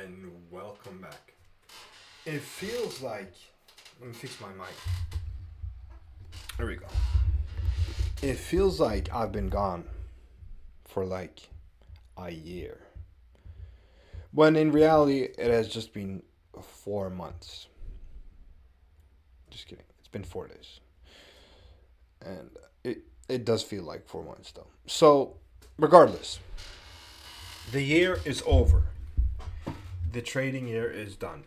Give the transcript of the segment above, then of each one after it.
and welcome back. It feels like, let me fix my mic. There we go. It feels like I've been gone for like a year. When in reality, it has just been 4 months. Just kidding. It's been 4 days. And it does feel like 4 months though. So, regardless, the year is over. The trading year is done.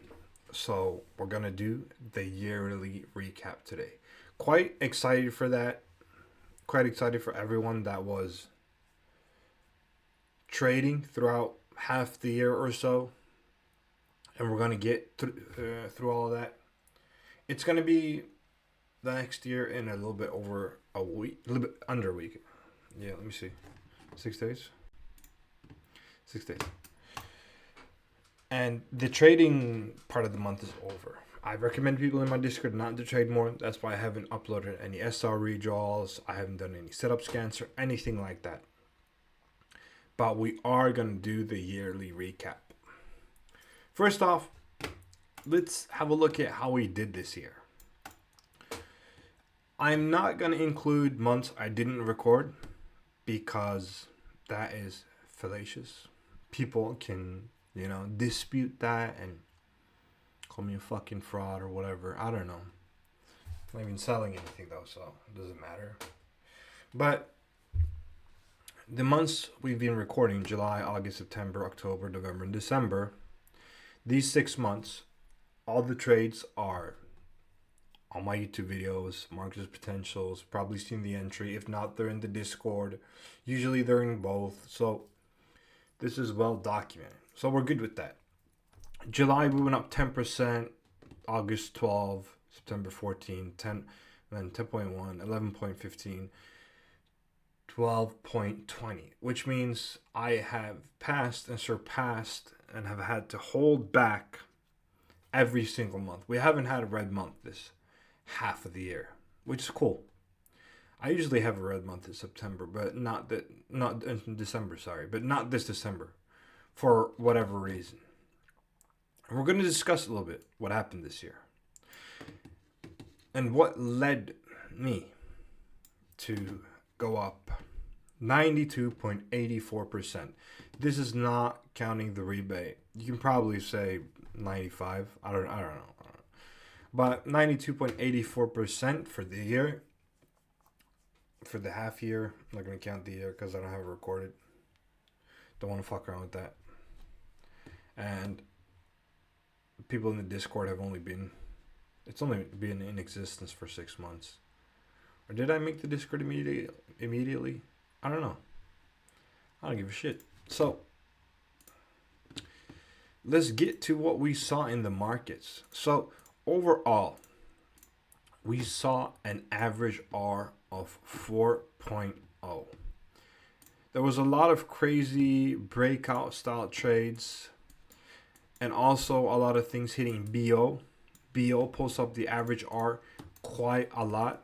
So, we're going to do the yearly recap today. Quite excited for that. Quite excited for everyone that was trading throughout half the year or so. And we're going to get through all of that. It's going to be the next year in a little bit over a week, a little bit under a week. Yeah, let me see. 6 days? 6 days. And the trading part of the month is over. I recommend people in my Discord not to trade more. That's why I haven't uploaded any SR redraws. I haven't done any setup scans or anything like that. But we are going to do the yearly recap. First off, let's have a look at how we did this year. I'm not going to include months I didn't record because that is fallacious. People can, dispute that and call me a fucking fraud or whatever. I don't know. I'm not even selling anything though, so it doesn't matter. But the months we've been recording, July, August, September, October, November, and December, these 6 months, all the trades are on my YouTube videos, Marcus Potentials, probably seen the entry. If not, they're in the Discord. Usually they're in both. So this is well documented. So we're good with that. July, we went up 10%. August, 12. September, 14. 10, then 10.1, 11.15, 12.20. Which means I have passed and surpassed and have had to hold back every single month. We haven't had a red month this half of the year, which is cool. I usually have a red month in September, but not in December, but not this December for whatever reason. And we're going to discuss a little bit what happened this year and what led me to go up 92.84%. This is not counting the rebate. You can probably say 95. I don't know. But 92.84% for the year. For the half year. I'm not going to count the year because I don't have it recorded. Don't want to fuck around with that. And people in the Discord have only been... It's only been in existence for 6 months. Or did I make the Discord immediately? I don't know. I don't give a shit. So, let's get to what we saw in the markets. So, overall, we saw an average R of 4.0. There was a lot of crazy breakout style trades and also a lot of things hitting BO. BO pulls up the average R quite a lot.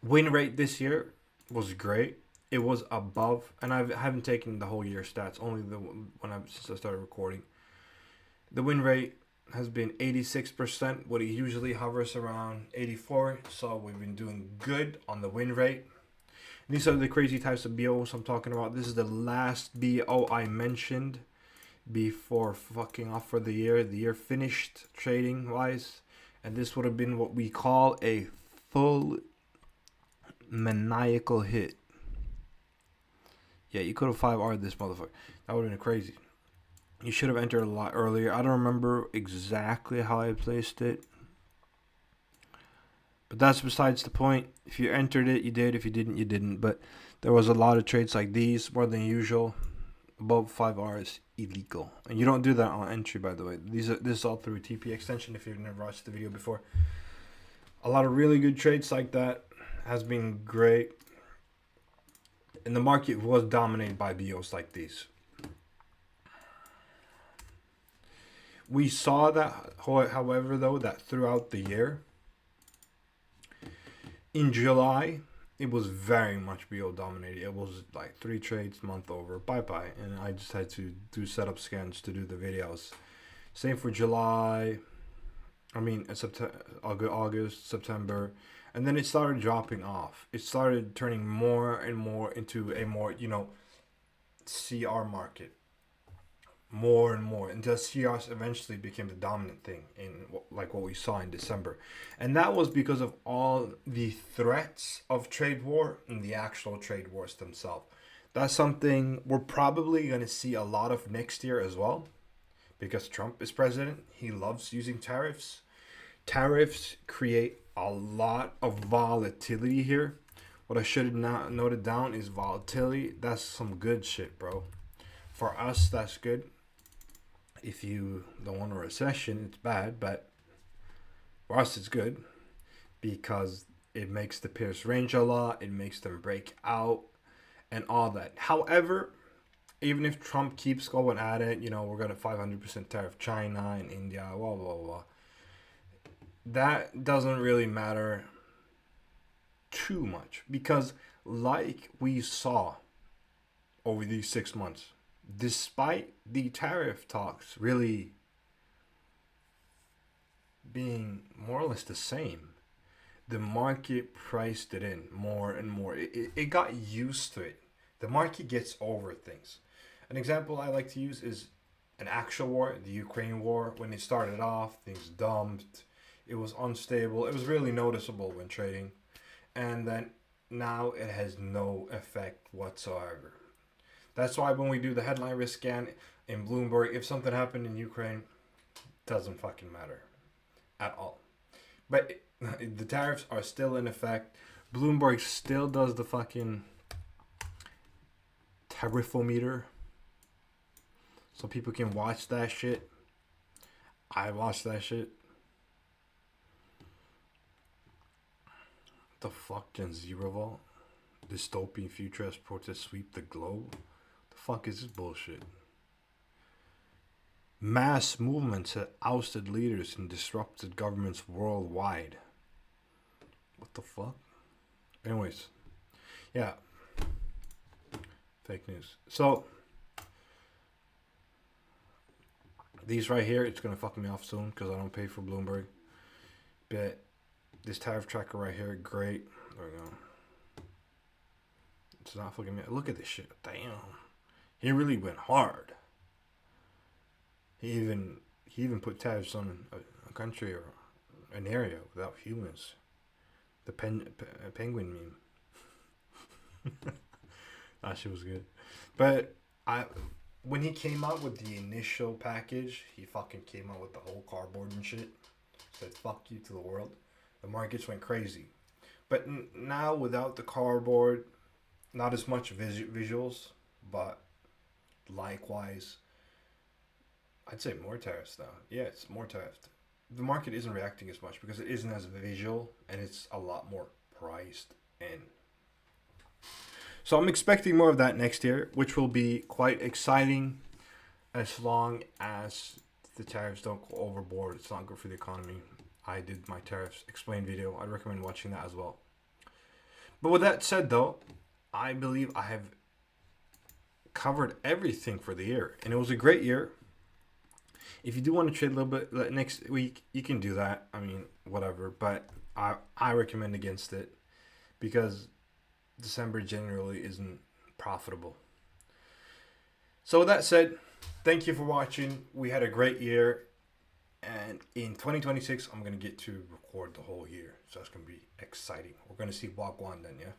Win rate this year was great. It was above, and I haven't taken the whole year stats, only since I started recording. The win rate has been 86%, what it usually hovers around 84. So we've been doing good on the win rate. These are the crazy types of BOs I'm talking about. This is the last BO I mentioned before fucking off for the year. The year finished trading wise, and this would have been what we call a full maniacal hit. Yeah, you could have 5R'd this motherfucker. That would have been crazy. You should have entered a lot earlier. I don't remember exactly how I placed it. But that's besides the point. If you entered it, you did. If you didn't, you didn't. But there was a lot of trades like these, more than usual. Above 5R is illegal. And you don't do that on entry, by the way. This is all through TP extension if you've never watched the video before. A lot of really good trades like that has been great. And the market was dominated by BOs like these. We saw that, however, though, that throughout the year, in July, it was very much BO dominated. It was like 3 trades month over, bye-bye. And I just had to do setup scans to do the videos. Same for July. I mean, September, August, September, and then it started dropping off. It started turning more and more into a more, CR market, more and more, until CRs eventually became the dominant thing in like what we saw in December, and that was because of all the threats of trade war and the actual trade wars themselves. That's something we're probably going to see a lot of next year as well, because Trump is president. He loves using tariffs. Tariffs create a lot of volatility here. What I should have not noted down is volatility. That's some good shit, bro. For us, that's good. If you don't want a recession, it's bad, but for us, it's good because it makes the pairs range a lot. It makes them break out and all that. However, even if Trump keeps going at it, we're going to 500% tariff China and India, blah, blah, blah. That doesn't really matter too much because, like we saw over these 6 months, despite the tariff talks really being more or less the same, the market priced it in more and more. It got used to it. The market gets over things. An example I like to use is an actual war, the Ukraine war. When it started off, things dumped. It was unstable. It was really noticeable when trading. And then now it has no effect whatsoever. That's why when we do the headline risk scan in Bloomberg, if something happened in Ukraine, it doesn't fucking matter at all. But the tariffs are still in effect. Bloomberg still does the fucking tariffometer, so people can watch that shit. I watch that shit. The fuck, Gen Z revolt? Dystopian future as protests sweep the globe? The fuck is this bullshit? Mass movements have ousted leaders and disrupted governments worldwide. What the fuck? Anyways, yeah. Fake news. So, these right here, it's going to fuck me off soon because I don't pay for Bloomberg. But this tariff tracker right here, great. There we go. It's not fucking me. Look at this shit. Damn. He really went hard. He even put tariffs on a country or an area without humans. The penguin meme. That shit was good. But when he came out with the initial package, he fucking came out with the whole cardboard and shit. Said fuck you to the world. The markets went crazy. But now without the cardboard, not as much visuals, but likewise, I'd say more tariffs now. Yeah, it's more tariffs. The market isn't reacting as much because it isn't as visual and it's a lot more priced in. So I'm expecting more of that next year, which will be quite exciting as long as the tariffs don't go overboard. It's not good for the economy. I did my tariffs explained video. I'd recommend watching that as well. But with that said, though, I believe I have covered everything for the year. And it was a great year. If you do want to trade a little bit next week, you can do that. I mean, whatever. But I recommend against it because December generally isn't profitable. So with that said, thank you for watching. We had a great year. And in 2026, I'm going to get to record the whole year. So it's going to be exciting. We're going to see Wagwan then, yeah?